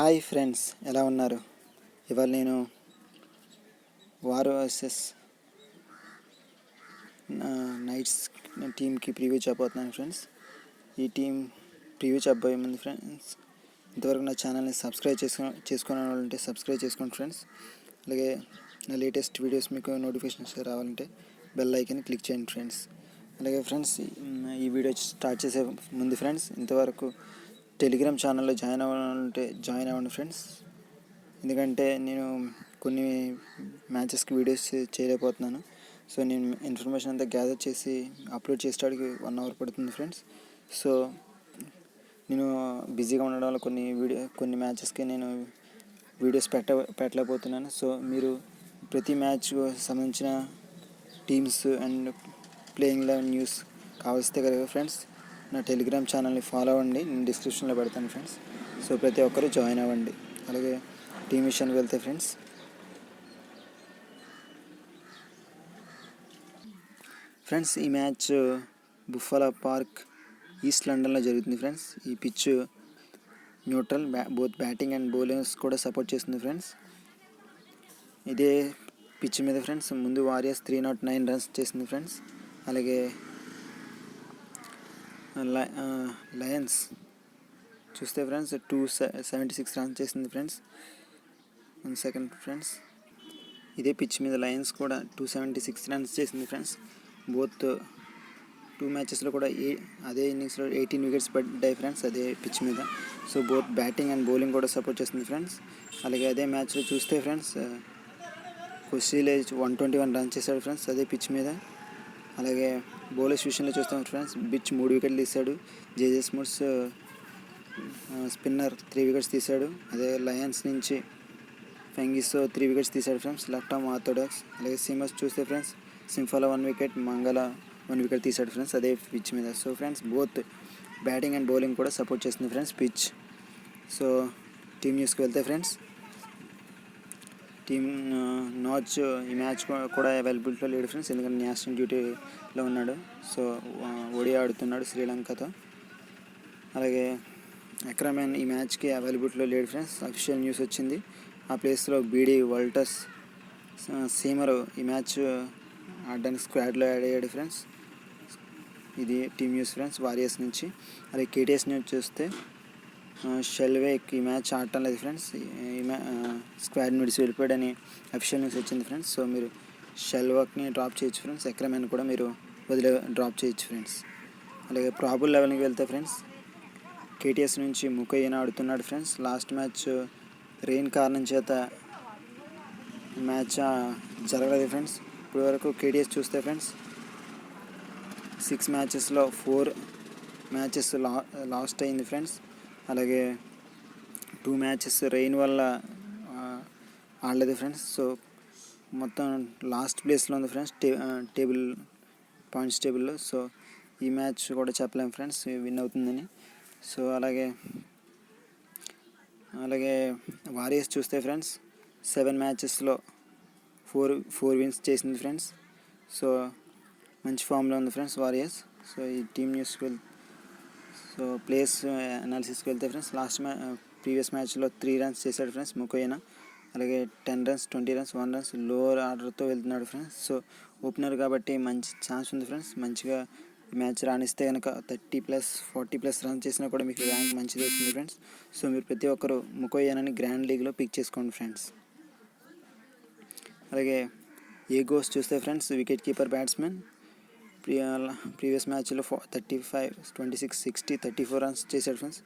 Hi friends, ఎలా ఉన్నారు? ఇవాళ నేను వార్ వర్సెస్ నైట్స్ టీమ్కి ప్రివ్యూ చెప్పబోతున్నాను ఫ్రెండ్స్. ఈ టీం ప్రివ్యూ చెప్పబోయే ముందు ఫ్రెండ్స్, ఇంతవరకు నా ఛానల్ని సబ్స్క్రైబ్ చేసుకునే వాళ్ళంటే సబ్స్క్రైబ్ చేసుకోండి ఫ్రెండ్స్. అలాగే నా లేటెస్ట్ వీడియోస్ మీకు నోటిఫికేషన్స్ రావాలంటే బెల్ ఐకాన్ని క్లిక్ చేయండి ఫ్రెండ్స్. అలాగే ఫ్రెండ్స్, ఈ వీడియో స్టార్ట్ చేసే ముందు ఫ్రెండ్స్, ఇంతవరకు టెలిగ్రామ్ ఛానల్లో జాయిన్ అవ్వాలంటే జాయిన్ అవ్వండి ఫ్రెండ్స్. ఎందుకంటే నేను కొన్ని మ్యాచెస్కి వీడియోస్ చేయలేకపోతున్నాను. సో నేను ఇన్ఫర్మేషన్ అంతా గ్యాదర్ చేసి అప్లోడ్ చేసేటానికి 1 hour పడుతుంది ఫ్రెండ్స్. సో నేను బిజీగా ఉండడం వల్ల కొన్ని మ్యాచెస్కి నేను వీడియోస్ పెట్టలేకపోతున్నాను. సో మీరు ప్రతి మ్యాచ్కు సంబంధించిన టీమ్స్ అండ్ ప్లేయింగ్ 11 న్యూస్ కావలిస్తే కనుక ఫ్రెండ్స్, నా టెలిగ్రామ్ ఛానల్ని ఫాలో అవ్వండి. నేను డిస్క్రిప్షన్లో పెడతాను ఫ్రెండ్స్. సో ప్రతి ఒక్కరూ జాయిన్ అవ్వండి. అలాగే టీమ్ విషయానికి వెళ్తే ఫ్రెండ్స్, ఈ మ్యాచ్ బుఫాలో పార్క్, ఈస్ట్ లండన్లో జరుగుతుంది ఫ్రెండ్స్. ఈ pitch neutral, both batting and bowlings కూడా సపోర్ట్ చేస్తుంది ఫ్రెండ్స్. ఇదే పిచ్ మీద ఫ్రెండ్స్ ముందు వారియర్స్ 309 runs చేసింది ఫ్రెండ్స్. అలాగే లయన్స్ చూస్తే ఫ్రెండ్స్ 276 runs చేసింది ఫ్రెండ్స్. 1 second ఫ్రెండ్స్, ఇదే పిచ్ మీద లయన్స్ కూడా 276 runs చేసింది ఫ్రెండ్స్. బోత్ 2 మ్యాచెస్లో కూడా అదే ఇన్నింగ్స్లో 18 wickets పడ్డాయి ఫ్రెండ్స్, అదే పిచ్ మీద. So both batting and bowling కూడా సపోర్ట్ చేస్తుంది ఫ్రెండ్స్. అలాగే అదే మ్యాచ్లో చూస్తే ఫ్రెండ్స్, కుషీలేజ్ 121 runs చేశాడు ఫ్రెండ్స్, అదే పిచ్ మీద. అలాగే బౌలర్స్ విషయంలో చూస్తాం ఫ్రెండ్స్, బిచ్ 3 wickets తీశాడు. జేజే స్మూట్స్ స్పిన్నర్ 3 wickets తీశాడు. అదే లయన్స్ నుంచి ఫెంగిస్ 3 wickets తీశాడు ఫ్రెండ్స్, లెఫ్ట్ ఆర్మ్ ఆర్థోడాక్స్. అలాగే సీమర్స్ చూస్తే ఫ్రెండ్స్, సింఫాలో 1 wicket, మంగళ 1 wicket తీశాడు ఫ్రెండ్స్, అదే పిచ్ మీద. So friends, both batting and bowling కూడా సపోర్ట్ చేస్తుంది ఫ్రెండ్స్ పిచ్. సో టీమ్ న్యూస్కి వెళ్తే ఫ్రెండ్స్, టీమ్ నాచ్ ఈ మ్యాచ్ కూడా అవైలబిలిటీలో లేడు ఫ్రెండ్స్, ఎందుకంటే నేషనల్ డ్యూటీలో ఉన్నాడు. సో ఓడిఐ ఆడుతున్నాడు శ్రీలంకతో. అలాగే అక్రమన్ ఈ మ్యాచ్కి అవైలబిలిటీలో లేడు ఫ్రెండ్స్, అఫీషియల్ న్యూస్ వచ్చింది. ఆ ప్లేస్లో బీడీ వల్టర్స్ సీమర్ ఈ మ్యాచ్ ఆడడానికి స్క్వాడ్లో యాడ్ అయ్యాడు ఫ్రెండ్స్. ఇది టీమ్ న్యూస్ ఫ్రెండ్స్ వారియర్స్ నుంచి. అలాగే కేటీఎస్ న్యూస్ చూస్తే షెల్వేక్ ఈ మ్యాచ్ ఆడటం లేదు ఫ్రెండ్స్, స్క్వాడ్ విడిచి వెళ్ళిపోయాడని అఫీషియల్ న్యూస్ వచ్చింది ఫ్రెండ్స్. సో మీరు షెల్వేక్ని డ్రాప్ చేయొచ్చు ఫ్రెండ్స్, అక్రమన్ కూడా మీరు డ్రాప్ చేయొచ్చు ఫ్రెండ్స్. అలాగే ప్రాబుల్ లెవెల్కి వెళ్తే ఫ్రెండ్స్, కేటీఎస్ నుంచి ముకయ్యన ఆడుతున్నాడు ఫ్రెండ్స్. లాస్ట్ మ్యాచ్ రెయిన్ కారణం చేత మ్యాచ్ జరగలేదు ఫ్రెండ్స్. ఇప్పటి వరకు కేటీఎస్ చూస్తే ఫ్రెండ్స్ 6 matchesలో 4 matches లాస్ట్ అయింది ఫ్రెండ్స్. అలాగే 2 matches రెయిన్ వల్ల ఆడలేదు ఫ్రెండ్స్. సో మొత్తం లాస్ట్ ప్లేస్లో ఉంది ఫ్రెండ్స్ పాయింట్స్ టేబుల్లో. సో ఈ మ్యాచ్ కూడా చెప్పలేము ఫ్రెండ్స్ విన్ అవుతుందని. సో అలాగే వారియర్స్ చూస్తే ఫ్రెండ్స్ 7 matchesలో 4 wins చేసింది ఫ్రెండ్స్. సో మంచి ఫామ్లో ఉంది ఫ్రెండ్స్ వారియర్స్. సో ఈ టీమ్ న్యూస్కి సో ప్లేస్ అనాలిసిస్కి వెళ్తే ఫ్రెండ్స్, ప్రీవియస్ మ్యాచ్లో 3 runs చేశాడు ఫ్రెండ్స్ ముకయ్యన. అలాగే 10 runs, 20 runs, 1 run లోవర్ ఆర్డర్తో వెళ్తున్నాడు ఫ్రెండ్స్. సో ఓపెనర్ కాబట్టి మంచి ఛాన్స్ ఉంది ఫ్రెండ్స్. మంచిగా ఈ మ్యాచ్ రాణిస్తే కనుక 30+, 40+ runs చేసినా కూడా మీకు ర్యాంక్ మంచిది వస్తుంది ఫ్రెండ్స్. సో మీరు ప్రతి ఒక్కరు ముకయ్యనని గ్రాండ్ లీగ్లో పిక్ చేసుకోండి ఫ్రెండ్స్. అలాగే ఏగోస్ చూస్తే friends, wicket keeper batsmen. Previous మ్యాచ్లో 35, 26, 60, 34 runs చేశాడు ఫ్రెండ్స్,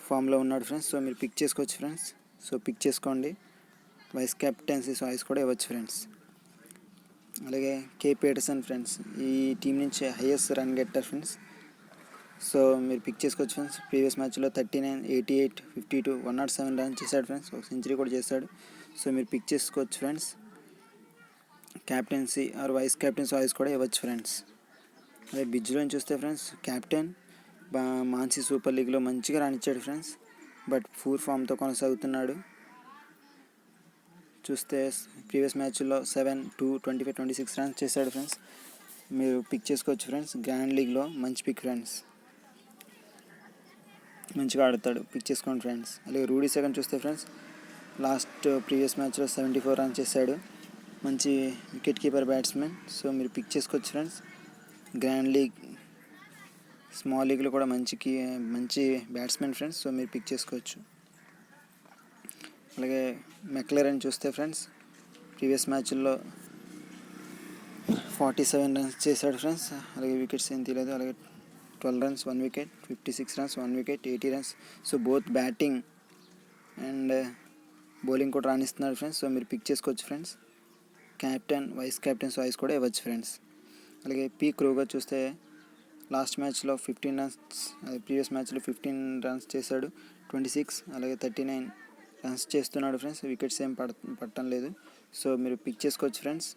ఫామ్లో ఉన్నాడు ఫ్రెండ్స్. సో మీరు పిక్ చేసుకోవచ్చు ఫ్రెండ్స్. సో పిక్ చేసుకోండి. వైస్ కెప్టెన్సీ చాయిస్ కూడా ఇవ్వచ్చు ఫ్రెండ్స్. అలాగే కే పీటర్సన్ ఫ్రెండ్స్, ఈ టీం నుంచి హైయెస్ట్ రన్ గెట్టర్ ఫ్రెండ్స్. సో మీరు పిక్ చేసుకోవచ్చు ఫ్రెండ్స్. ప్రీవియస్ మ్యాచ్లో 39, 88, 52, 107 runs చేశాడు ఫ్రెండ్స్, ఒక సెంచరీ కూడా చేశాడు. సో మీరు పిక్ చేసుకోవచ్చు friends. Captaincy or vice captaincy choice కూడా ఇవ్వచ్చు ఫ్రెండ్స్. అదే బిజ్లో చూస్తే ఫ్రెండ్స్, క్యాప్టెన్ మాన్సీ సూపర్ లీగ్లో మంచిగా రాణించాడు ఫ్రెండ్స్, బట్ పూర్ ఫామ్తో కొనసాగుతున్నాడు. చూస్తే ప్రీవియస్ మ్యాచ్లో 7, 2, 25, 26 runs చేశాడు ఫ్రెండ్స్. మీరు పిక్ చేసుకోవచ్చు ఫ్రెండ్స్. గ్రాండ్ లీగ్లో మంచి పిక్ ఫ్రెండ్స్. మంచిగా ఆడతాడు, పిక్ చేసుకోండి ఫ్రెండ్స్. అలాగే రూడీ సెకండ్ చూస్తే ఫ్రెండ్స్ లాస్ట్ ప్రీవియస్ మ్యాచ్లో 74 రన్స్ చేశాడు, మంచి వికెట్ కీపర్ బ్యాట్స్మెన్. సో మీరు పిక్ చేసుకోవచ్చు ఫ్రెండ్స్. గ్రాండ్ లీగ్, స్మాల్ లీగ్లో కూడా మంచి బ్యాట్స్మెన్ ఫ్రెండ్స్. సో మీరు పిక్ చేసుకోవచ్చు. అలాగే మెక్లరెన్ చూస్తే ఫ్రెండ్స్ ప్రీవియస్ మ్యాచ్ల్లో 47 రన్స్ చేశాడు ఫ్రెండ్స్. అలాగే వికెట్స్ ఏం తీయలేదు. అలాగే 12 runs 1 wicket, 56 runs 1 wicket, 80 runs. So both batting and bowling కూడా రాణిస్తున్నాడు ఫ్రెండ్స్. సో మీరు పిక్ చేసుకోవచ్చు friends. Captain, vice captains choice కూడా ఇవ్వచ్చు ఫ్రెండ్స్. అలాగే పీ క్రూగర్ చూస్తే లాస్ట్ మ్యాచ్లో 15 రన్స్, ప్రీవియస్ మ్యాచ్లో 15 రన్స్ చేశాడు, 26 అలాగే 39 రన్స్ చేస్తున్నాడు ఫ్రెండ్స్. వికెట్స్ ఏం పడటం లేదు. సో మీరు పిక్ చేసుకోవచ్చు ఫ్రెండ్స్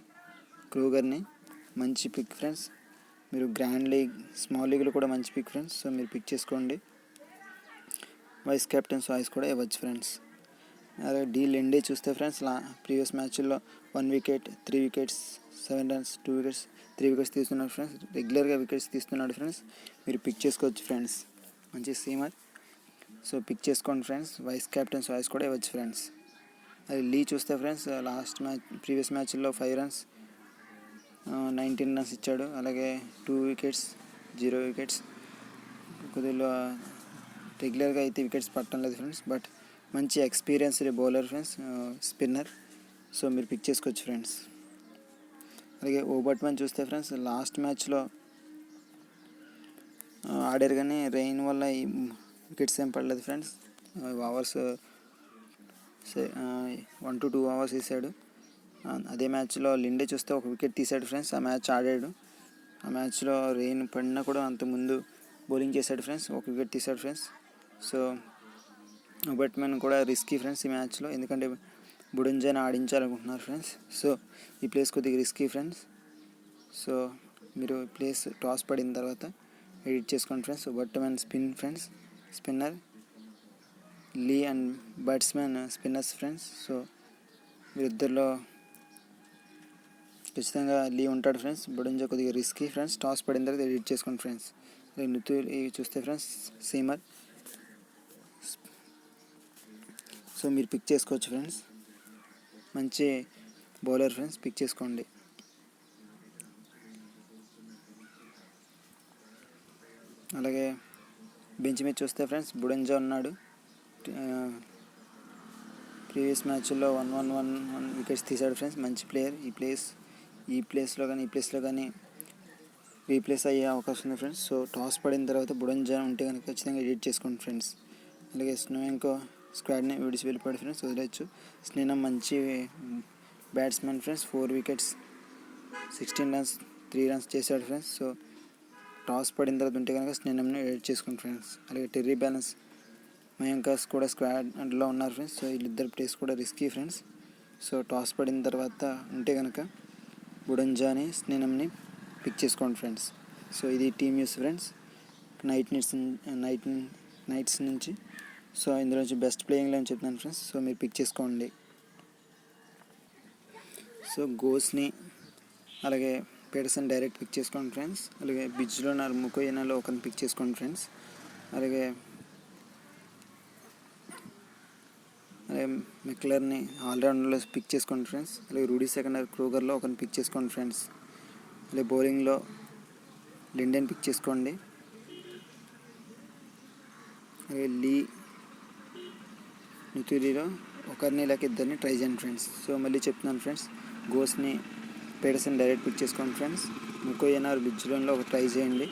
క్రూగర్ని. మంచి పిక్ ఫ్రెండ్స్. మీరు గ్రాండ్ లీగ్, స్మాల్ లీగ్లో కూడా మంచి పిక్ ఫ్రెండ్స్. సో మీరు పిక్ చేసుకోండి. వైస్ కెప్టెన్స్ వాయిస్ కూడా ఇవ్వచ్చు ఫ్రెండ్స్. అలాగే డి లెండే చూస్తే ఫ్రెండ్స్ ప్రీవియస్ మ్యాచ్ల్లో 1 wicket, 3 wickets, 7 runs, 2 wickets, 3 wickets తీస్తున్నాడు ఫ్రెండ్స్. రెగ్యులర్గా వికెట్స్ తీస్తున్నాడు ఫ్రెండ్స్. మీరు పిక్ చేసుకోవచ్చు ఫ్రెండ్స్. మంచి సీమర్. సో పిక్ చేసుకోండి ఫ్రెండ్స్. వైస్ కెప్టెన్స్ వాయిస్ కూడా ఇవ్వచ్చు ఫ్రెండ్స్. అది లీ చూస్తే ఫ్రెండ్స్ ప్రీవియస్ మ్యాచ్ల్లో 5 రన్స్, 19 రన్స్ ఇచ్చాడు. అలాగే 2 వికెట్స్, 0 వికెట్స్. కొద్దిగా రెగ్యులర్గా అయితే వికెట్స్ పట్టడం లేదు ఫ్రెండ్స్. బట్ మంచి experienced bowler friends, spinner. So మీరు పిక్ చేసుకోవచ్చు ఫ్రెండ్స్. అలాగే ఓబర్ట్మన్ చూస్తే ఫ్రెండ్స్ లాస్ట్ మ్యాచ్లో ఆడారు కానీ రెయిన్ వల్ల వికెట్స్ ఏం పడలేదు ఫ్రెండ్స్. ఓవర్స్ 1 to 2 అవర్స్ వేసాడు. అదే మ్యాచ్లో లిండే చూస్తే 1 వికెట్ తీశాడు ఫ్రెండ్స్. ఆ మ్యాచ్ ఆడాడు. ఆ మ్యాచ్లో రెయిన్ పడినా కూడా అంతకుముందు బౌలింగ్ చేశాడు ఫ్రెండ్స్, 1 వికెట్ తీశాడు ఫ్రెండ్స్. సో ఓబర్ట్మన్ కూడా రిస్కీ ఫ్రెండ్స్ ఈ మ్యాచ్లో, ఎందుకంటే బుడంజాని ఆడించాలనుకుంటున్నారు ఫ్రెండ్స్. సో ఈ ప్లేస్ కొద్దిగా రిస్కీ ఫ్రెండ్స్. సో మీరు ప్లేస్ టాస్ పడిన తర్వాత ఎడిట్ చేసుకోండి ఫ్రెండ్స్. ఓబర్ట్మన్ spinner, Lee and batsmen spinners friends. So వీరిద్దరిలో ఖచ్చితంగా లీ ఉంటాడు ఫ్రెండ్స్. బుడంజా కొద్దిగా రిస్కీ ఫ్రెండ్స్. టాస్ పడిన తర్వాత ఎడిట్ చేసుకోండి ఫ్రెండ్స్. ఇవి చూస్తే ఫ్రెండ్స్ సీమర్. సో మీరు పిక్ చేసుకోవచ్చు ఫ్రెండ్స్. మంచి బౌలర్ ఫ్రెండ్స్, పిక్ చేసుకోండి. అలాగే బెంచ్ మీద చూస్తే ఫ్రెండ్స్ బుడంజా ఉన్నాడు. ప్రీవియస్ మ్యాచ్లో 1 వికెట్స్ తీశాడు ఫ్రెండ్స్. మంచి ప్లేయర్. ఈ ప్లేస్లో కానీ రీప్లేస్ అయ్యే అవకాశం ఉంది ఫ్రెండ్స్. సో టాస్ పడిన తర్వాత బుడంజా ఉంటే కనుక ఖచ్చితంగా ఎడిట్ చేసుకోండి ఫ్రెండ్స్. అలాగే స్నోయింకో స్క్వాడ్ని విడిచి వెళ్ళిపోయాడు ఫ్రెండ్స్, వదిలేయచ్చు. స్నేహం మంచి batsmen friends. 4 wickets, 16 runs, 3 runs చేశాడు ఫ్రెండ్స్. సో టాస్ పడిన తర్వాత ఉంటే కనుక స్నేహంని ఎడిట్ చేసుకోండి ఫ్రెండ్స్. అలాగే టెర్రీ బ్యాలెన్స్, మయాంకస్ కూడా స్క్వాడ్లో ఉన్నారు ఫ్రెండ్స్. సో వీళ్ళిద్దరు ప్లేస్ కూడా రిస్కీ ఫ్రెండ్స్. సో టాస్ పడిన తర్వాత ఉంటే కనుక బుడంజాని, స్నేహంని పిక్ చేసుకోండి ఫ్రెండ్స్. సో ఇది టీమ్ న్యూస్ ఫ్రెండ్స్ నైట్స్ నుంచి. సో ఇందులో నుంచి బెస్ట్ ప్లేయింగ్ లైన్ చెప్తున్నాను ఫ్రెండ్స్. సో మీరు పిక్ చేసుకోండి. సో గోస్ని అలాగే పీటర్సన్ డైరెక్ట్ పిక్ చేసుకోండి ఫ్రెండ్స్. అలాగే బిజ్లోనర్, ముకోయనాలో ఒకరిని పిక్ చేసుకోండి ఫ్రెండ్స్. అలాగే మెక్లర్ని ఆల్రౌండర్లో పిక్ చేసుకోండి ఫ్రెండ్స్. అలాగే రూడీ సెకండర్, క్రూగర్లో ఒకరిని పిక్ చేసుకోండి ఫ్రెండ్స్. అలాగే బౌలింగ్లో లిండెన్ పిక్ చేసుకోండి. అలాగే లీ, నుతూరిలో ఒకరిని లేక ఇద్దరిని ట్రై చేయండి ఫ్రెండ్స్. సో మళ్ళీ చెప్తున్నాను ఫ్రెండ్స్, గోస్ని, పీటర్సన్ డైరెక్ట్ పిక్ చేసుకోండి ఫ్రెండ్స్. ముకోయనార్, బిజ్లోన్లో ఒక ట్రై చేయండి.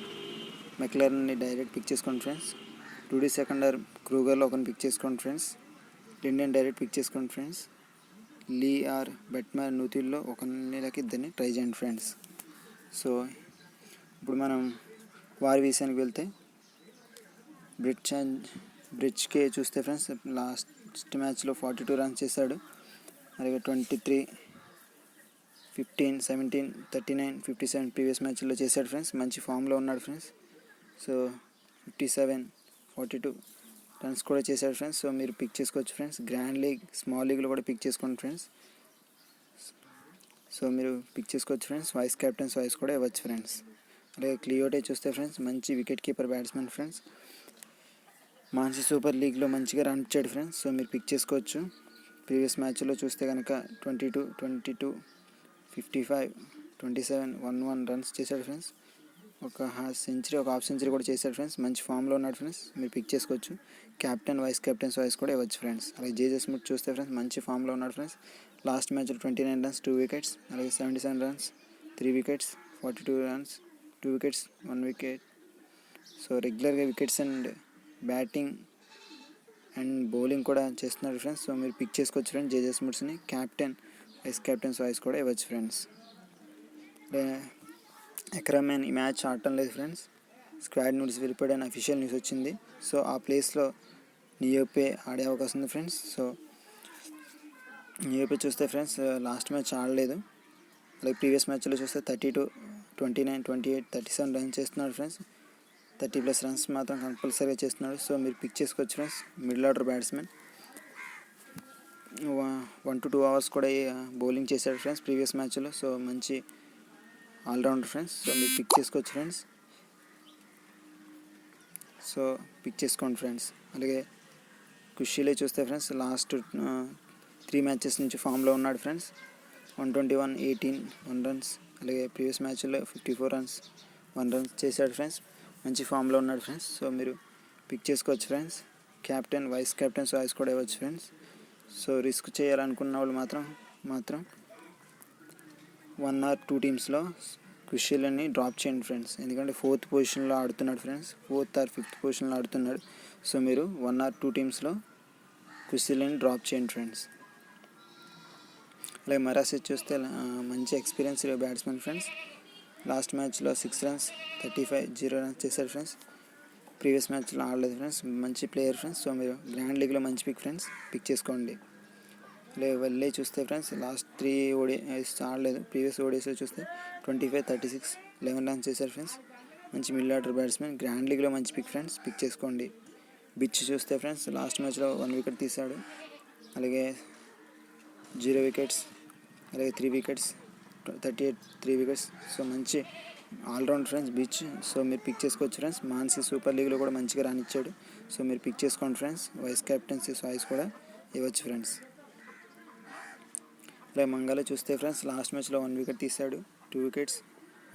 మెక్లర్ని డైరెక్ట్ పిక్ చేసుకోండి ఫ్రెండ్స్. రూడీ సెకండర్, క్రూగర్లో ఒకరిని పిక్ చేసుకోండి ఫ్రెండ్స్. లిండెన్ డైరెక్ట్ పిక్ చేసుకోండి ఫ్రెండ్స్. లీ ఆర్ బెట్మర్, నూతిల్లో ఒకరిని లేక ఇద్దరిని ట్రై చేయండి ఫ్రెండ్స్. సో ఇప్పుడు మనం వారి విషయానికి వెళ్తే బ్రిడ్జ్కే చూస్తే ఫ్రెండ్స్ లాస్ట్ మ్యాచ్లో 42 రన్స్ చేశాడు. అలాగే 23, 15, 17, 39, 57 ప్రీవియస్ మ్యాచ్లో చేశాడు ఫ్రెండ్స్. మంచి ఫామ్లో ఉన్నాడు ఫ్రెండ్స్. సో 57, 42 రన్స్ కూడా చేశాడు ఫ్రెండ్స్. సో మీరు పిక్ చేసుకోవచ్చు ఫ్రెండ్స్. గ్రాండ్ లీగ్, స్మాల్ లీగ్లో కూడా పిక్ చేసుకోండి ఫ్రెండ్స్. సో మీరు పిక్ చేసుకోవచ్చు ఫ్రెండ్స్. వైస్ కెప్టెన్స్ వాయిస్ కూడా ఇవ్వచ్చు ఫ్రెండ్స్. అలాగే క్లియోటే చూస్తే ఫ్రెండ్స్ మంచి wicket keeper batsmen friends. Mansi super లీగ్లో మంచిగా రన్ ఇచ్చాడు ఫ్రెండ్స్. సో మీరు పిక్ చేసుకోవచ్చు. ప్రీవియస్ మ్యాచ్లో చూస్తే కనుక 22, 22, 55, 27, 11 రన్స్ చేశాడు ఫ్రెండ్స్. ఒక హాఫ్ సెంచరీ కూడా చేశాడు ఫ్రెండ్స్. మంచి ఫామ్లో ఉన్నాడు ఫ్రెండ్స్. మీరు పిక్ చేసుకోవచ్చు. కెప్టెన్ వైస్ కెప్టెన్స్ వైస్ కూడా ఇవ్వచ్చు ఫ్రెండ్స్. అలాగే జేజే స్మిత్ చూస్తే ఫ్రెండ్స్ మంచి ఫామ్లో ఉన్నాడు ఫ్రెండ్స్. లాస్ట్ మ్యాచ్లో 29 రన్స్ 2 వికెట్స్, అలాగే 77 runs 3 wickets, 42 runs 2 wickets 1 wicket. So రెగ్యులర్గా wickets and batting and bowling కూడా చేస్తున్నాడు ఫ్రెండ్స్. సో మీరు పిక్ చేసుకోవచ్చు ఫ్రెండ్స్ జేజే స్మిత్స్ని. కెప్టెన్ వైస్ కెప్టెన్స్ వైస్ కూడా ఇవ్వచ్చు ఫ్రెండ్స్. ఎక్రమ్ ఈ మ్యాచ్ ఆడటం లేదు ఫ్రెండ్స్. స్క్వాడ్ న్యూస్ వెళ్ళిపోయాడని అఫీషియల్ న్యూస్ వచ్చింది. సో ఆ ప్లేస్లో నియోపే ఆడే అవకాశం ఉంది ఫ్రెండ్స్. సో నియోపే చూస్తే ఫ్రెండ్స్ లాస్ట్ మ్యాచ్ ఆడలేదు. అలాగే ప్రీవియస్ మ్యాచ్లో చూస్తే 32, 29, 28, 37 రన్స్ చేస్తున్నాడు ఫ్రెండ్స్. 30+ రన్స్ మాత్రం కంపల్సరీగా చేస్తున్నాడు. సో మీరు పిక్ చేసుకోవచ్చు friends. Middle order batsmen 1 to 2 hours కూడా బౌలింగ్ చేశాడు ఫ్రెండ్స్ ప్రీవియస్ మ్యాచ్లో. సో మంచి ఆల్రౌండర్ ఫ్రెండ్స్. సో మీరు పిక్ చేసుకోవచ్చు ఫ్రెండ్స్. సో పిక్ చేసుకోండి ఫ్రెండ్స్. అలాగే ఖుషీలే చూస్తే ఫ్రెండ్స్ లాస్ట్ 3 మ్యాచెస్ నుంచి ఫామ్లో ఉన్నాడు ఫ్రెండ్స్. 121, 18, 1 రన్స్. అలాగే ప్రీవియస్ మ్యాచ్లో 54 రన్స్ 1 రన్స్ చేశాడు ఫ్రెండ్స్. మంచి ఫామ్లో ఉన్నాడు ఫ్రెండ్స్. సో మీరు పిక్ చేసుకోవచ్చు friends. Captain vice captains choice కూడా ఇవ్వచ్చు ఫ్రెండ్స్. సో రిస్క్ చేయాలనుకున్న వాళ్ళు మాత్రం 1 or 2 టీమ్స్లో ఖుషీలని డ్రాప్ చేయండి ఫ్రెండ్స్. ఎందుకంటే 4th పొజిషన్లో ఆడుతున్నాడు ఫ్రెండ్స్. 4th or 5th పొజిషన్లో ఆడుతున్నాడు. సో మీరు 1 or 2 టీమ్స్లో ఖుషీలని డ్రాప్ చేయండి ఫ్రెండ్స్. అలాగే మరాసి చూస్తే మంచి ఎక్స్పీరియన్స్ బ్యాట్స్మెన్ ఫ్రెండ్స్. లాస్ట్ మ్యాచ్లో 6 రన్స్ 35, 0 రన్స్ చేశారు ఫ్రెండ్స్. ప్రీవియస్ మ్యాచ్లో ఆడలేదు ఫ్రెండ్స్. మంచి ప్లేయర్ ఫ్రెండ్స్. సో మీరు గ్రాండ్ లీగ్లో మంచి పిక్ ఫ్రెండ్స్. పిక్ చేసుకోండి. వెళ్ళి చూస్తే ఫ్రెండ్స్ లాస్ట్ 3 ఓడిఐస్ ఆడలేదు. ప్రీవియస్ ఓడిఐస్లో చూస్తే 25, 36, 11 రన్స్ చేశారు ఫ్రెండ్స్. మంచి మిడిల్ ఆర్డర్ బ్యాట్స్మెన్. గ్రాండ్ లీగ్లో మంచి పిక్ ఫ్రెండ్స్. పిక్ చేసుకోండి. బిచ్ చూస్తే ఫ్రెండ్స్ లాస్ట్ మ్యాచ్లో 1 వికెట్ తీశాడు. అలాగే 0 వికెట్స్, అలాగే 3 వికెట్స్, 38, 3 వికెట్స్. సో మంచి ఆల్రౌండ్ ఫ్రెండ్స్ బిచ్. సో మీరు పిక్ చేసుకోవచ్చు ఫ్రెండ్స్. మాన్సీ సూపర్ లీగ్లో కూడా మంచిగా రానిచ్చాడు. సో మీరు పిక్ చేసుకోండి ఫ్రెండ్స్. వైస్ కెప్టెన్సీ వాయిస్ కూడా ఇవ్వచ్చు ఫ్రెండ్స్. అలాగే మంగాలో చూస్తే ఫ్రెండ్స్ లాస్ట్ మ్యాచ్లో 1 వికెట్ తీశాడు. 2 వికెట్స్,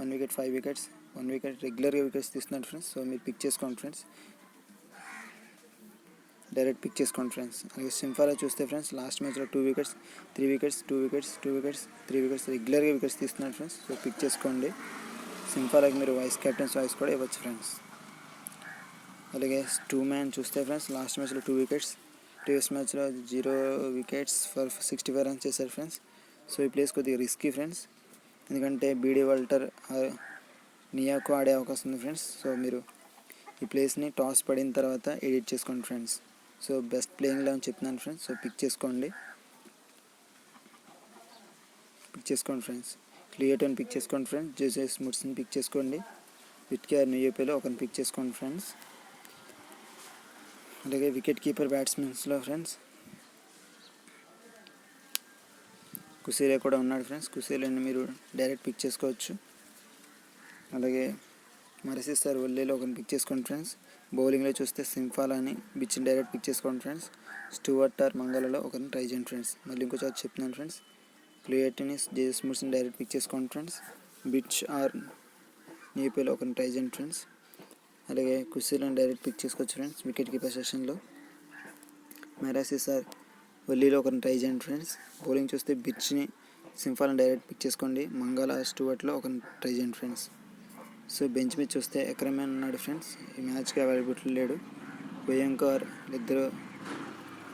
1 వికెట్, 5 వికెట్స్, 1 వికెట్. రెగ్యులర్గా వికెట్స్ తీస్తున్నాడు ఫ్రెండ్స్. సో మీరు పిక్ చేసుకోండి ఫ్రెండ్స్. డైరెక్ట్ పిక్ చేసుకోండి ఫ్రెండ్స్. అలాగే సింఫాలో చూస్తే ఫ్రెండ్స్ లాస్ట్ మ్యాచ్లో 2 wickets, 3 wickets, 2 wickets, 2 wickets, 3 wickets. రెగ్యులర్గా వికెట్స్ తీస్తున్నాడు ఫ్రెండ్స్. సో పిక్ చేసుకోండి. సింఫాలోకి మీరు వైస్ కెప్టెన్స్ వాయిస్ కూడా ఇవ్వచ్చు ఫ్రెండ్స్. అలాగే 2 మ్యాన్ చూస్తే ఫ్రెండ్స్ లాస్ట్ మ్యాచ్లో 2 వికెట్స్, ప్రీవియస్ మ్యాచ్లో 0 వికెట్స్ ఫర్ 65 రన్స్ చేశారు ఫ్రెండ్స్. సో ఈ ప్లేస్ కొద్దిగా రిస్కీ ఫ్రెండ్స్. ఎందుకంటే బీడీ వాల్టర్ నియాకో ఆడే అవకాశం ఉంది ఫ్రెండ్స్. సో మీరు ఈ ప్లేస్ని టాస్ పడిన తర్వాత ఎడిట్ చేసుకోండి friends. So best playing eleven చెప్తున్నాను ఫ్రెండ్స్. సో పిక్ చేసుకోండి ఫ్రెండ్స్. క్లియర్టోని పిక్ చేసుకోండి ఫ్రెండ్స్. జేజే స్మిత్స్ని పిక్ చేసుకోండి. విట్కేఆర్ నియోపేలో ఒకరిని పిక్ చేసుకోండి ఫ్రెండ్స్. అలాగే వికెట్ కీపర్ బ్యాట్స్మెన్స్లో ఫ్రెండ్స్ కుసేలే కూడా ఉన్నాడు ఫ్రెండ్స్. కుసేలేని మీరు డైరెక్ట్ పిక్ చేసుకోవచ్చు. అలాగే మరసి సార్ వల్లేలో ఒకరిని పిక్ చేసుకోండి ఫ్రెండ్స్. బౌలింగ్లో చూస్తే సింఫాలని బిచ్ని డైరెక్ట్ పిక్ చేసుకోండి ఫ్రెండ్స్. స్టూవర్ట్ ఆర్ మంగళలో ఒకరిని ట్రై చేయండి ఫ్రెండ్స్. మళ్ళీ ఇంకోసారి చెప్తున్నాను ఫ్రెండ్స్. క్లియర్టీని జేజే స్మిత్స్ని డైరెక్ట్ పిక్ చేసుకోండి ఫ్రెండ్స్. బిచ్ ఆర్ నియోపేలో ఒకరిని ట్రై చేయండి ఫ్రెండ్స్. అలాగే కుసేలను డైరెక్ట్ పిక్ చేసుకోవచ్చు ఫ్రెండ్స్. వికెట్ కీపర్ సెషన్లో మరాసి సార్ వల్లీలో ఒకరిని ట్రై చేయండి ఫ్రెండ్స్. బౌలింగ్ చూస్తే బిచ్ని సింఫాలని డైరెక్ట్ పిక్ చేసుకోండి. మంగళ స్టూవర్ట్లో ఒకరిని ట్రై చేయండి ఫ్రెండ్స్. సో బెంచ్ మీద చూస్తే ఎక్రమన్ ఉన్నాడు ఫ్రెండ్స్. ఈ మ్యాచ్కి అవైలబిలిటీ లేడు. భయంకర్ ఇద్దరు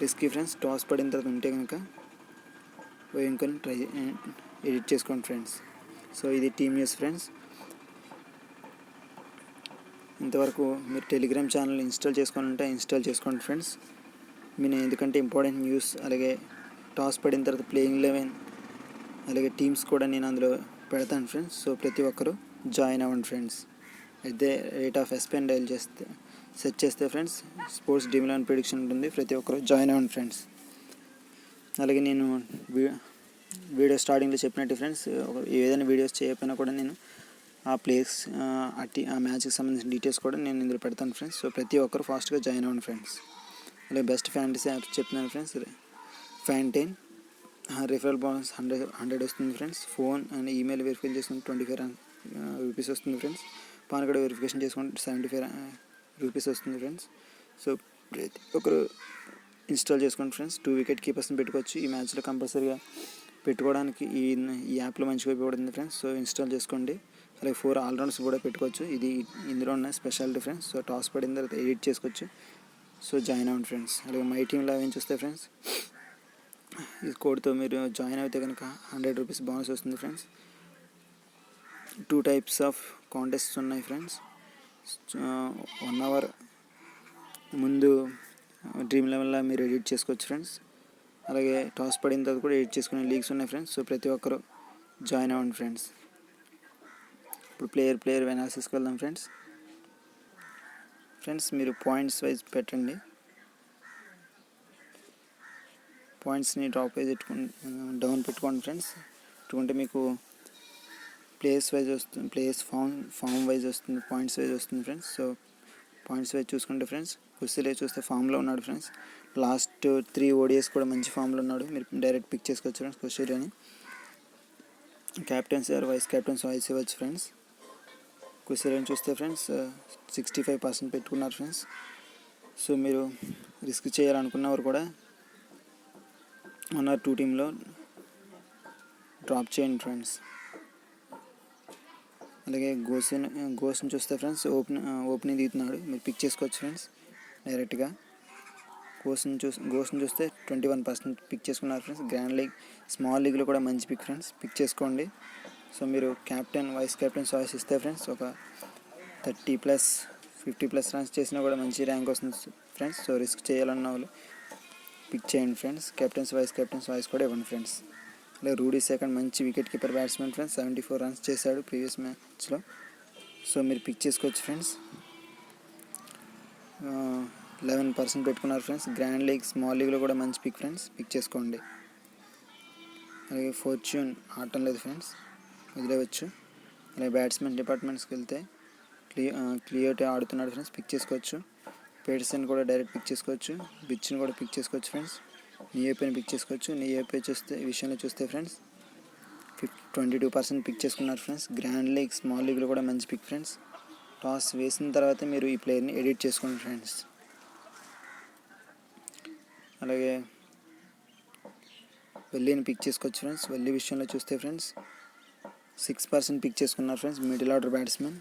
రిస్కీ ఫ్రెండ్స్. టాస్ పడిన తర్వాత ఉంటే కనుక భయంకర్ని ట్రై ఎడిట్ చేసుకోండి ఫ్రెండ్స్. సో ఇది టీమ్ న్యూస్ ఫ్రెండ్స్. ఇంతవరకు మీరు టెలిగ్రామ్ ఛానల్ ఇన్స్టాల్ చేసుకోండి ఫ్రెండ్స్. నేను ఎందుకంటే ఇంపార్టెంట్ న్యూస్, అలాగే టాస్ పడిన తర్వాత ప్లేయింగ్ 11, అలాగే టీమ్స్ కూడా నేను అందులో పెడతాను ఫ్రెండ్స్. సో ప్రతి ఒక్కరూ జాయిన్ అవ్వండి ఫ్రెండ్స్. అయితే రేట్ ఆఫ్ ఎస్పెన్ డైల్ చేస్తే సెర్చ్ చేస్తే ఫ్రెండ్స్ స్పోర్ట్స్ డ్రీమ్ 11 ప్రిడిక్షన్ ఉంటుంది. ప్రతి ఒక్కరూ జాయిన్ అవ్వండి ఫ్రెండ్స్. అలాగే నేను వీడియో స్టార్టింగ్లో చెప్పినట్టు ఫ్రెండ్స్ ఏదైనా వీడియోస్ చేయకపోయినా కూడా నేను ఆ ప్లేస్ ఆ మ్యాచ్కి సంబంధించిన డీటెయిల్స్ కూడా నేను ఇందులో పెడతాను ఫ్రెండ్స్. సో ప్రతి ఒక్కరు ఫాస్ట్గా జాయిన్ అవ్వండి ఫ్రెండ్స్. అలాగే బెస్ట్ ఫ్యాంటసీ యాప్స్ చెప్తున్నాను ఫ్రెండ్స్. ఫ్యాంటైన్ రిఫరల్ బోనస్ 100 వస్తుంది friends. Phone and email verify చేసుకుంటే 25 రూపీస్ వస్తుంది ఫ్రెండ్స్. పాన్ కార్డ్ వెరిఫికేషన్ చేసుకుంటే 75 రూపీస్ వస్తుంది ఫ్రెండ్స్. సో ప్రతి ఒక్కరు ఇన్స్టాల్ చేసుకోండి ఫ్రెండ్స్. 2 వికెట్ కీపర్స్ని పెట్టుకోవచ్చు ఈ మ్యాచ్లో. కంపల్సరీగా పెట్టుకోవడానికి ఈ యాప్లో మంచిగా ఉపయోగపడుతుంది ఫ్రెండ్స్. సో ఇన్స్టాల్ చేసుకోండి. అలాగే 4 ఆల్రౌండ్స్ కూడా పెట్టుకోవచ్చు. ఇది ఇందులో ఉన్న స్పెషాలిటీ ఫ్రెండ్స్. సో టాస్ పడిన తర్వాత ఎడిట్ చేసుకోవచ్చు. సో జాయిన్ అవ్వండి ఫ్రెండ్స్. అలాగే మై టీమ్ ఏం చూస్తే ఫ్రెండ్స్, ఈ కోడ్తో మీరు జాయిన్ అయితే కనుక 100 రూపీస్ బోనస్ వస్తుంది ఫ్రెండ్స్. 2 టైప్స్ ఆఫ్ కాంటెస్ట్స్ ఉన్నాయి ఫ్రెండ్స్. 1 అవర్ ముందు డ్రీమ్ లెవెల్లో మీరు ఎడిట్ చేసుకోవచ్చు ఫ్రెండ్స్. అలాగే టాస్ పడిన తర్వాత కూడా ఎడిట్ చేసుకునే లీగ్స్ ఉన్నాయి ఫ్రెండ్స్. సో ప్రతి ఒక్కరు జాయిన్ అవ్వండి ఫ్రెండ్స్. ఇప్పుడు ప్లేయర్ అనాలిసిస్కి వెళ్దాం ఫ్రెండ్స్. మీరు పాయింట్స్ వైజ్ పెట్టండి. పాయింట్స్ని డ్రాప్ వైజ్ డౌన్ పెట్టుకోండి ఫ్రెండ్స్. పెట్టుకుంటే మీకు ప్లేయర్స్ వైజ్ వస్తుంది, ప్లేయర్స్ ఫామ్ వైజ్ వస్తుంది, పాయింట్స్ వైజ్ వస్తుంది ఫ్రెండ్స్. సో పాయింట్స్ వైజ్ చూసుకుంటే ఫ్రెండ్స్, కుర్సీలో చూస్తే ఫామ్లో ఉన్నాడు ఫ్రెండ్స్. లాస్ట్ 3 ODIs కూడా మంచి ఫామ్లో ఉన్నాడు. మీరు డైరెక్ట్ పిక్ చేసుకోవచ్చు ఫ్రెండ్స్ కుర్సీలోని. క్యాప్టెన్స్ వైస్ క్యాప్టెన్స్ వాయిస్ ఇవ్వచ్చు ఫ్రెండ్స్. కుర్సీలోని చూస్తే ఫ్రెండ్స్ 65% పెట్టుకున్నారు ఫ్రెండ్స్. సో మీరు రిస్క్ చేయాలనుకున్నవారు కూడా 1 or 2 టీంలో డ్రాప్ చేయండి ఫ్రెండ్స్. అలాగే గోస్ని చూస్తే ఫ్రెండ్స్ ఓపెనింగ్ దిగుతున్నాడు. మీరు పిక్ చేసుకోవచ్చు ఫ్రెండ్స్ డైరెక్ట్గా. గోస్ని చూస్తే 21% పిక్ చేసుకున్నారు ఫ్రెండ్స్. గ్రాండ్ లీగ్, స్మాల్ లీగ్లో కూడా మంచి పిక్ ఫ్రెండ్స్, పిక్ చేసుకోండి. సో మీరు క్యాప్టెన్ వైస్ కెప్టెన్ చాయిస్ ఇస్తే ఫ్రెండ్స్ ఒక 30+, 50+ రన్స్ చేసినా కూడా మంచి ర్యాంక్ వస్తుంది ఫ్రెండ్స్. సో రిస్క్ చేయాలన్న వాళ్ళు పిక్ చేయండి ఫ్రెండ్స్. కెప్టెన్స్ వైస్ కూడా ఇవ్వండి ఫ్రెండ్స్. అలాగే రూడీ సెకండ్ మంచి wicket keeper batsmen friends. 74 runs చేశాడు ప్రీవియస్ మ్యాచ్లో. సో మీరు పిక్ చేసుకోవచ్చు ఫ్రెండ్స్. 11% పెట్టుకున్నారు ఫ్రెండ్స్. గ్రాండ్ లీగ్, స్మాల్ లీగ్లో కూడా మంచి పిక్ ఫ్రెండ్స్, పిక్ చేసుకోండి. అలాగే ఫార్చ్యూన్ ఆడటం లేదు ఫ్రెండ్స్, వదిలేవచ్చు. అలాగే బ్యాట్స్మెన్ డిపార్ట్మెంట్స్కి వెళ్తే క్లియర్టీ ఆడుతున్నాడు ఫ్రెండ్స్, పిక్ చేసుకోవచ్చు. పేటర్సన్ కూడా డైరెక్ట్ పిక్ చేసుకోవచ్చు. బిచ్ని కూడా పిక్ చేసుకోవచ్చు ఫ్రెండ్స్. నియోపైని పిక్ చేసుకోవచ్చు. నియోపై చూస్తే ఈ విషయంలో చూస్తే ఫ్రెండ్స్ 22% పిక్ చేసుకున్నారు ఫ్రెండ్స్. గ్రాండ్ లీగ్, స్మాల్ లీగ్లో కూడా మంచి పిక్ ఫ్రెండ్స్. టాస్ వేసిన తర్వాత మీరు ఈ ప్లేయర్ని ఎడిట్ చేసుకోండి ఫ్రెండ్స్. అలాగే వెల్లీని పిక్ చేసుకోవచ్చు ఫ్రెండ్స్. వెల్లీ విషయంలో చూస్తే ఫ్రెండ్స్ 6% పిక్ చేసుకున్నారు friends. Middle order batsmen.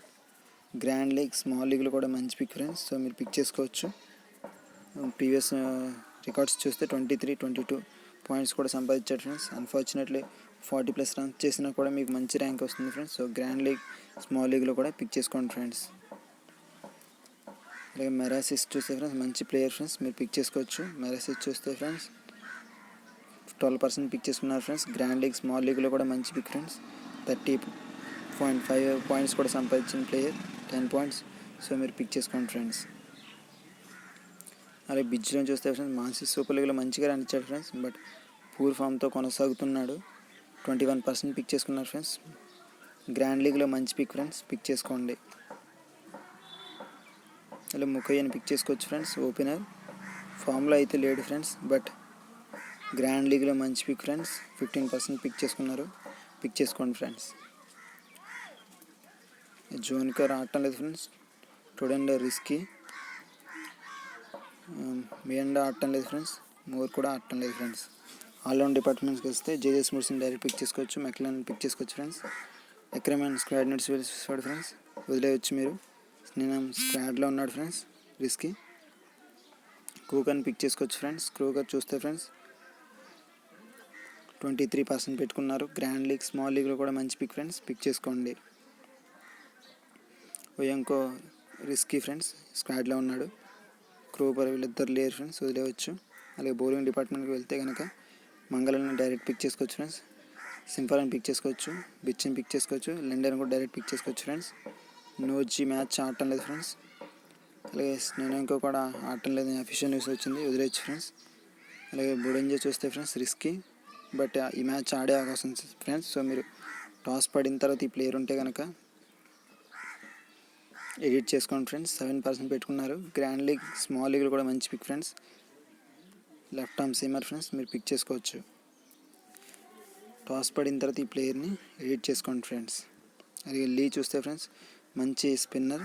Grand league, small లీగ్లో కూడా మంచి పిక్ ఫ్రెండ్స్. సో మీరు పిక్ చేసుకోవచ్చు. ప్రీవియస్ రికార్డ్స్ చూస్తే 23, 22 పాయింట్స్ కూడా సంపాదించాడు ఫ్రెండ్స్. అన్ఫార్చునేట్లీ 40+ రన్స్ చేసినా కూడా మీకు మంచి ర్యాంక్ వస్తుంది friends. So grand league, small లీగ్లో కూడా పిక్ చేసుకోండి ఫ్రెండ్స్. అలాగే మెరాసిస్ చూస్తే ఫ్రెండ్స్ మంచి ప్లేయర్ ఫ్రెండ్స్, మీరు పిక్ చేసుకోవచ్చు. మెరాసిస్ చూస్తే ఫ్రెండ్స్ 12% పిక్ చేసుకున్నారు ఫ్రెండ్స్. గ్రాండ్ లీగ్, స్మాల్ లీగ్లో కూడా మంచి పిక్ ఫ్రెండ్స్. 30.5 పాయింట్స్ కూడా సంపాదించిన ప్లేయర్, 10 పాయింట్స్. సో మీరు పిక్ చేసుకోండి ఫ్రెండ్స్. అలాగే బిజ్లో చూస్తే ఫ్రెండ్స్ మాన్సీ సూపర్ లీగ్లో మంచిగా రన్ ఇచ్చాడు ఫ్రెండ్స్, బట్ పూర్ ఫామ్తో కొనసాగుతున్నాడు. 21% పిక్ చేసుకున్నారు ఫ్రెండ్స్. గ్రాండ్ లీగ్లో మంచి పిక్ ఫ్రెండ్స్, పిక్ చేసుకోండి. అలా ముఖయ్యని పిక్ చేసుకోవచ్చు ఫ్రెండ్స్. ఓపెనర్ ఫామ్లో అయితే లేడు ఫ్రెండ్స్, బట్ గ్రాండ్ లీగ్లో మంచి పిక్ ఫ్రెండ్స్. 15% పిక్ చేసుకున్నారు, పిక్ చేసుకోండి ఫ్రెండ్స్. జోన్కర్ ఆడటం లేదు ఫ్రెండ్స్. టుడెండ్ రిస్కీ. మియండా ఆడటం లేదు ఫ్రెండ్స్. మోర్ కూడా ఆడటం లేదు ఫ్రెండ్స్. ఆల్రౌండ్ డిపార్ట్మెంట్స్కి వస్తే జేజెస్ మూడ్స్ని డైరెక్ట్ పిక్ చేసుకోవచ్చు. మెక్లన్ పిక్ చేసుకోవచ్చు ఫ్రెండ్స్. ఎక్రమెన్ స్క్వాడ్ నెట్స్ వేసాడు ఫ్రెండ్స్, వదిలేయచ్చు మీరు. నేను స్క్వాడ్లో ఉన్నాడు ఫ్రెండ్స్, రిస్కీ. క్రూకర్ని పిక్ చేసుకోవచ్చు ఫ్రెండ్స్. క్రూకర్ చూస్తే ఫ్రెండ్స్ 23% పెట్టుకున్నారు. గ్రాండ్ లీగ్, స్మాల్ లీగ్లో కూడా మంచి పిక్ ఫ్రెండ్స్, పిక్ చేసుకోండి. ఓయంకో రిస్కీ ఫ్రెండ్స్, స్క్వాడ్లో ఉన్నాడు. క్రూపర్ వీళ్ళిద్దరు లేరు ఫ్రెండ్స్, వదిలేయచ్చు. అలాగే బౌలింగ్ డిపార్ట్మెంట్కి వెళ్తే కనుక మంగళని డైరెక్ట్ పిక్ చేసుకోవచ్చు ఫ్రెండ్స్. సింఫాలని పిక్ చేసుకోవచ్చు. బిచ్ని పిక్ చేసుకోవచ్చు. లెండర్ని కూడా డైరెక్ట్ పిక్ చేసుకోవచ్చు ఫ్రెండ్స్. నోజీ మ్యాచ్ ఆడటం లేదు ఫ్రెండ్స్. అలాగే స్నేనంకో కూడా ఆడటం లేదు, అఫీషియల్ న్యూస్ వచ్చింది, వదిలేయచ్చు ఫ్రెండ్స్. అలాగే బుడెంజే చూస్తే ఫ్రెండ్స్ రిస్కీ, బట్ ఈ మ్యాచ్ ఆడే అవకాశం ఫ్రెండ్స్. సో మీరు టాస్ పడిన తర్వాత ఈ ప్లేయర్ ఉంటే కనుక ఎడిట్ చేసుకోండి ఫ్రెండ్స్. 7% పెట్టుకున్నారు. గ్రాండ్ లీగ్, స్మాల్ లీగ్లో కూడా మంచి pick friends. Left arm seamer friends, మీరు పిక్ చేసుకోవచ్చు. టాస్ పడిన తర్వాత ఈ ప్లేయర్ని ఎడిట్ చేసుకోండి ఫ్రెండ్స్. అలాగే లీ చూస్తే ఫ్రెండ్స్ మంచి స్పిన్నర్.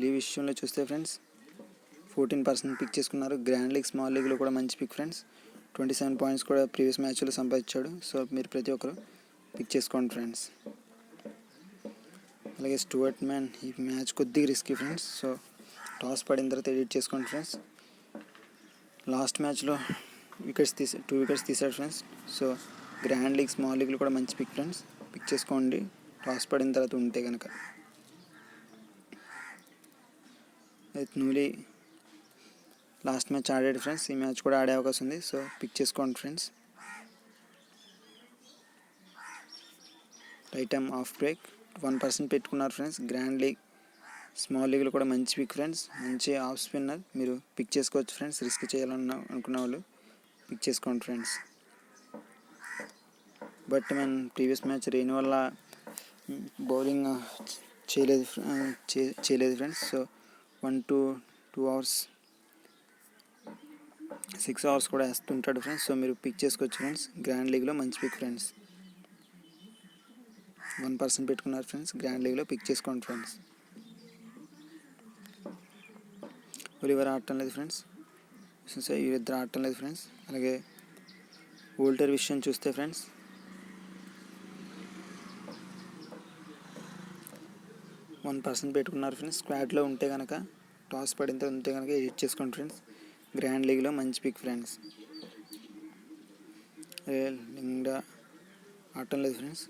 లీ విషయంలో చూస్తే ఫ్రెండ్స్ 14% పిక్ చేసుకున్నారు. గ్రాండ్ లీగ్, స్మాల్ లీగ్లో కూడా మంచి పిక్ ఫ్రెండ్స్. 27 పాయింట్స్ కూడా ప్రీవియస్ మ్యాచ్లో సంపాదించాడు. సో మీరు ప్రతి ఒక్కరు పిక్ చేసుకోండి ఫ్రెండ్స్. అలాగే స్టూవర్ట్ మ్యాన్, ఈ మ్యాచ్ కొద్దిగా రిస్కీ ఫ్రెండ్స్. సో టాస్ పడిన తర్వాత ఎడిట్ చేసుకోండి ఫ్రెండ్స్. లాస్ట్ మ్యాచ్లో 2 వికెట్స్ తీసాడు friends. So grand league, small లీగ్లో కూడా మంచి పిక్ ఫ్రెండ్స్. పిక్ చేసుకోండి టాస్ పడిన తర్వాత ఉంటే కనుక. నూలి లాస్ట్ మ్యాచ్ ఆడాడు ఫ్రెండ్స్. ఈ మ్యాచ్ కూడా ఆడే అవకాశం ఉంది. సో పిక్ చేసుకోండి friends. Right arm of break 1% పెట్టుకున్నారు ఫ్రెండ్స్. గ్రాండ్ లీగ్, స్మాల్ లీగ్లో కూడా మంచి పిక్ ఫ్రెండ్స్. మంచి ఆఫ్ స్పిన్నర్, మీరు పిక్ చేసుకోవచ్చు ఫ్రెండ్స్. రిస్క్ అనుకున్న వాళ్ళు పిక్ చేసుకోండి ఫ్రెండ్స్. బట్ మనం ప్రీవియస్ మ్యాచ్ రెయిన్ వల్ల బౌలింగ్ చేయలేదు friends. So 1 to 2 hours 6 hours కూడా వేస్తుంటాడు ఫ్రెండ్స్. సో మీరు పిక్ చేసుకోవచ్చు ఫ్రెండ్స్. గ్రాండ్ లీగ్లో మంచి పిక్ ఫ్రెండ్స్. 1% పెట్టుకున్నారు ఫ్రెండ్స్. గ్రాండ్ లీగ్లో పిక్ చేసుకోండి ఫ్రెండ్స్. ఒలివర్ ఆడటం లేదు ఫ్రెండ్స్. వీరిద్దరు ఆడటం లేదు ఫ్రెండ్స్. అలాగే వోల్టర్ విషయం చూస్తే ఫ్రెండ్స్ 1% పెట్టుకున్నారు ఫ్రెండ్స్. స్క్వాడ్లో ఉంటే కనుక, టాస్ పడిన ఉంటే కనుక ఎడిట్ చేసుకోండి ఫ్రెండ్స్. గ్రాండ్ లీగ్లో మంచి పిక్ ఫ్రెండ్స్. లిండా ఆడటం లేదు friends.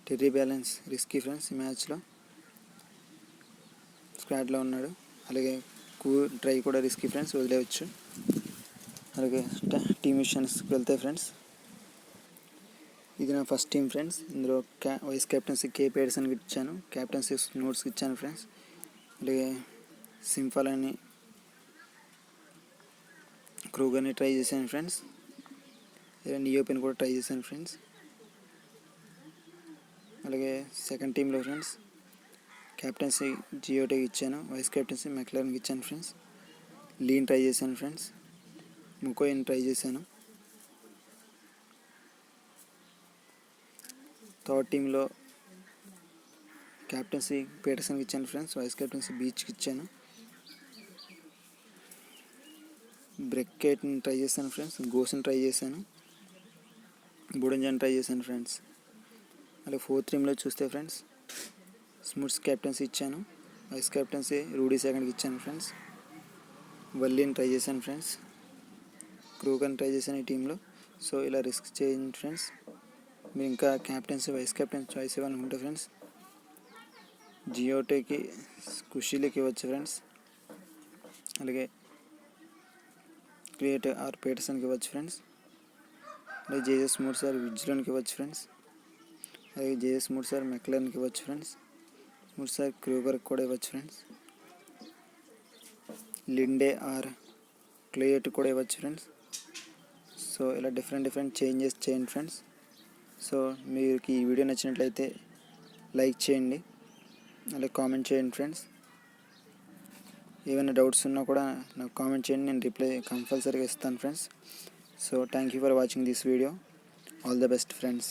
Terry balance risky friends. ఈ మ్యాచ్లో స్క్వాడ్లో ఉన్నాడు. అలాగే డ్రై కూడా రిస్కీ ఫ్రెండ్స్, వదిలేయచ్చు. అలాగే టీమ్ మిషన్స్కి వెళ్తే ఫ్రెండ్స్, ఇది నా ఫస్ట్ టీం ఫ్రెండ్స్. ఇందులో వైస్ కెప్టెన్సీ కే పేర్సన్కి ఇచ్చాను. కెప్టెన్సీ నోట్స్కి ఇచ్చాను ఫ్రెండ్స్. అలాగే సింఫల్ అని క్రూగర్ని ట్రై చేశాను ఫ్రెండ్స్. నియోపెన్ కూడా ట్రై చేశాను ఫ్రెండ్స్. అలాగే సెకండ్ టీంలో ఫ్రెండ్స్ కెప్టెన్సీ జియోటేకి ఇచ్చాను. వైస్ కెప్టెన్సీ మెక్లర్న్కి ఇచ్చాను ఫ్రెండ్స్. లీన్ ట్రై చేశాను ఫ్రెండ్స్. ముకోయిన్ ట్రై చేశాను. థర్డ్ టీంలో కెప్టెన్సీ పీటర్సన్కి ఇచ్చాను ఫ్రెండ్స్. వైస్ కెప్టెన్సీ బీచ్కి ఇచ్చాను. బ్రెక్కేట్ని ట్రై చేశాను ఫ్రెండ్స్. గోస్ని ట్రై చేశాను. బుడంజాని ట్రై చేశాను ఫ్రెండ్స్. అలాగే ఫోర్త్ టీంలో చూస్తే ఫ్రెండ్స్ స్ముట్స్ కెప్టెన్సీ ఇచ్చాను. వైస్ కెప్టెన్సీ రూడీ సెకండ్కి ఇచ్చాను ఫ్రెండ్స్. వల్లీని ట్రై చేశాను ఫ్రెండ్స్. క్రూగర్ని ట్రై చేశాను ఈ టీంలో. సో ఇలా రిస్క్ చేయండి ఫ్రెండ్స్. మీరు ఇంకా కెప్టెన్సీ, వైస్ కెప్టెన్సీ చాయిస్ ఇవ్వాలనుకుంటే ఫ్రెండ్స్ జియోటేకి కుషీలకి ఇవ్వచ్చు ఫ్రెండ్స్. అలాగే క్రియేట్ ఆర్ పీటర్సన్కి ఇవ్వచ్చు ఫ్రెండ్స్. అలాగే జేజస్ మూడ్ సార్ విజ్లోన్కి ఇవ్వచ్చు ఫ్రెండ్స్. అలాగే జేఎస్ మూడ్ సార్ మెక్లర్న్కి ఇవ్వచ్చు ఫ్రెండ్స్. మూడ్ సార్ క్రూగర్కి కూడా ఇవ్వచ్చు ఫ్రెండ్స్. లిండే ఆర్ క్లియేట్ కూడా ఇవ్వచ్చు ఫ్రెండ్స్. సో ఇలా డిఫరెంట్ చేంజెస్ చేయండి ఫ్రెండ్స్. సో మీకు ఈ వీడియో నచ్చినట్లయితే లైక్ చేయండి, అలాగే కామెంట్ చేయండి ఫ్రెండ్స్. ఏమైనా డౌట్స్ ఉన్నా కూడా నాకు కామెంట్ చేయండి, నేను రిప్లై కంపల్సరీగా ఇస్తాను friends. So thank you for watching this video. All the best friends.